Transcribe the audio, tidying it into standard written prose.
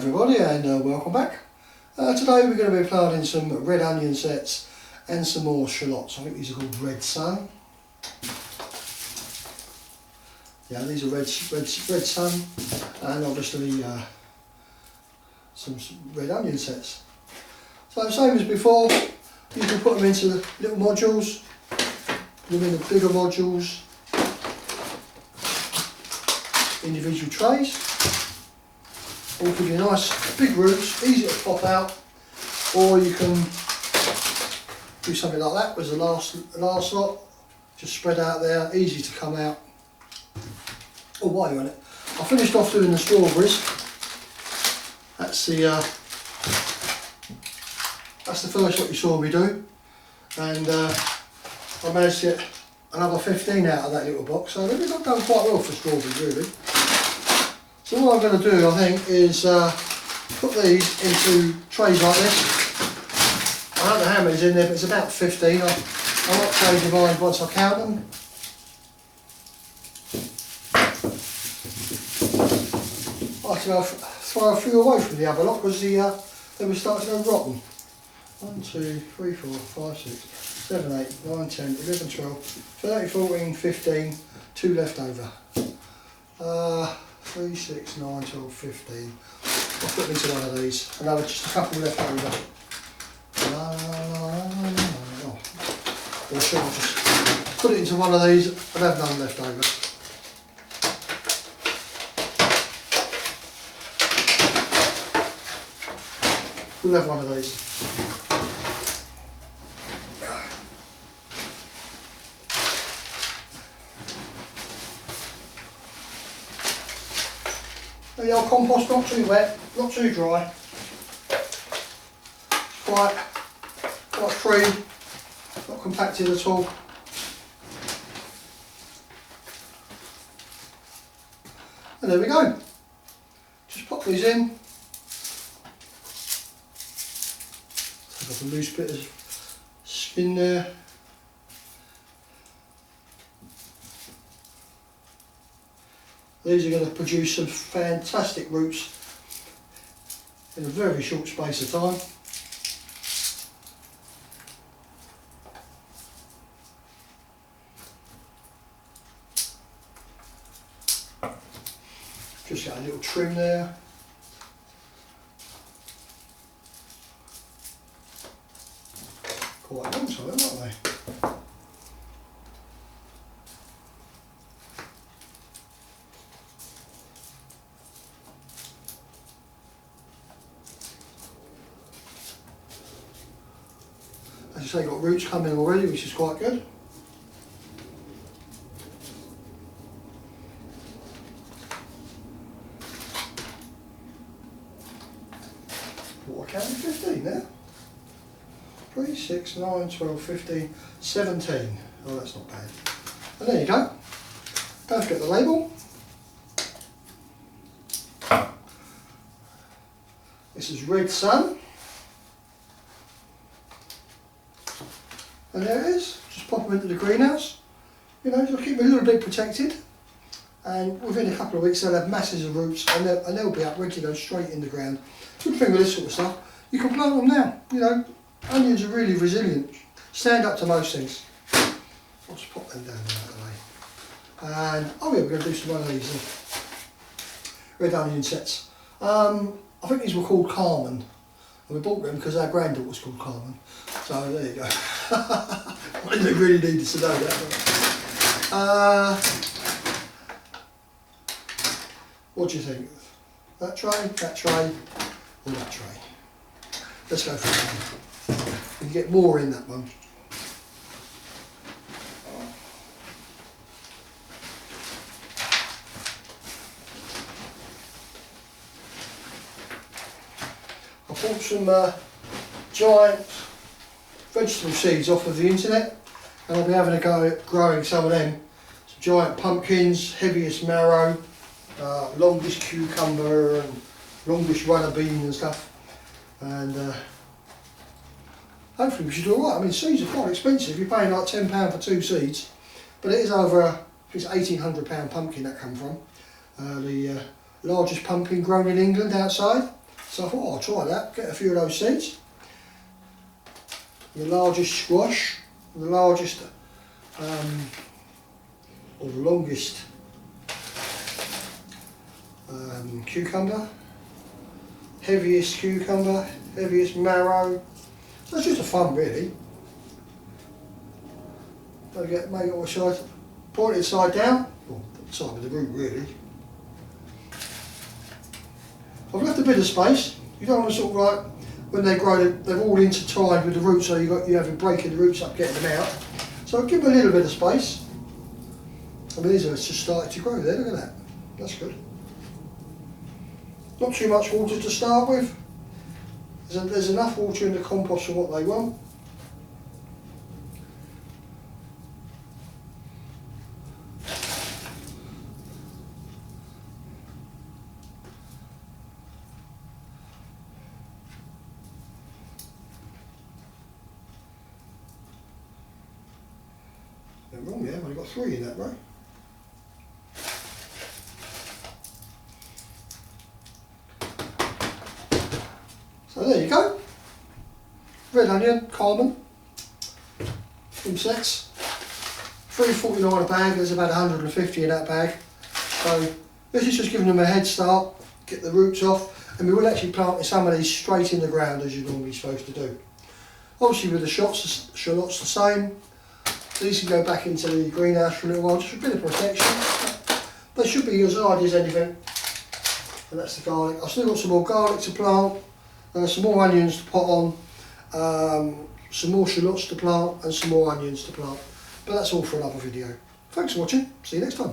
everybody, and welcome back. Today we're going to be planting some red onion sets and some more shallots. I think these are called Red Sun. Yeah, these are red sun, and obviously some red onion sets. So same as before, you can put them into little modules, put them in the bigger modules, individual trays. All give you nice big roots, easy to pop out, or you can do something like that with the last lot, just spread out there, easy to come out. Oh, while you're on it, I finished off doing the strawberries. That's the first what you saw me do, and I managed to get another 15 out of that little box, so they've done quite well for strawberries really. So what I'm going to do, I think, is put these into trays like this. I don't know how many's in there, but it's about 15. I might change my mind once I count them. I have to throw a few away from the other lot because they were starting to go rotten. 1, 2, 3, 4, 5, 6, 7, 8, 9, 10, 11, 12, 13, 14, 15, 2 left over. 3, 6, 9, 12, 15. I'll put them into one of these. Another, just a couple left over. Or should I just put it into one of these and have none left over. We'll have one of these. The old compost, not too wet, not too dry. Quite free, not compacted at all. And there we go. Just pop these in. Take off a loose bit of skin there. These are going to produce some fantastic roots in a very short space of time. Just got a little trim there. Quite long time, aren't they? As I say, got roots coming already, which is quite good. What I counted? 15 there. 3, 6, 9, 12, 15, 17. Oh, that's not bad. And there you go. Don't forget the label. This is Red Sun. And there it is, just pop them into the greenhouse, you know, just keep them a little bit protected, and within a couple of weeks they'll have masses of roots and they'll be up ready to go straight in the ground. Good thing with this sort of stuff, you can plant them now, you know, onions are really resilient, stand up to most things. I'll just pop them down there out of the way. And, oh yeah, we're going to do some more of these red onion sets. I think these were called Carmen. And we bought them because our granddaughter was called Carmen. So there you go. I didn't really need to know that. What do you think? That tray, or that tray? Let's go for that one. You can get more in that one. I bought some giant vegetable seeds off of the internet, and I'll be having a go at growing some of them. Some giant pumpkins, heaviest marrow, longest cucumber and longest runner bean and stuff, and hopefully we should do alright. I mean, seeds are quite expensive, you're paying like £10 for 2 seeds, but it is over, I think it's £1,800 pumpkin that come from. The largest pumpkin grown in England outside. So I thought, oh, I'll try that, get a few of those seeds. The largest squash, the largest, or the longest cucumber, heaviest cucumber, heaviest marrow. So it's just a fun really. Make it all side, point it side down, or the side with the root really. I've left a bit of space. You don't want to sort of like, when they grow, they're all intertwined with the roots, so you have a breaking the roots up, getting them out. So I'll give them a little bit of space. I mean, these are just starting to grow there, look at that. That's good. Not too much water to start with. There's enough water in the compost for what they want. They're wrong there, I've only got 3 in that row. So there you go. Red onion, common, insects. $3.49 a bag, there's about 150 in that bag. So this is just giving them a head start, get the roots off, and we will actually plant some of these straight in the ground as you're normally supposed to do. Obviously with the shallots the same. These can go back into the greenhouse for a little while, just a bit of protection. They should be as hard as anything. And that's the garlic. I've still got some more garlic to plant, some more onions to put on, some more shallots to plant, and some more onions to plant. But that's all for another video. Thanks for watching. See you next time.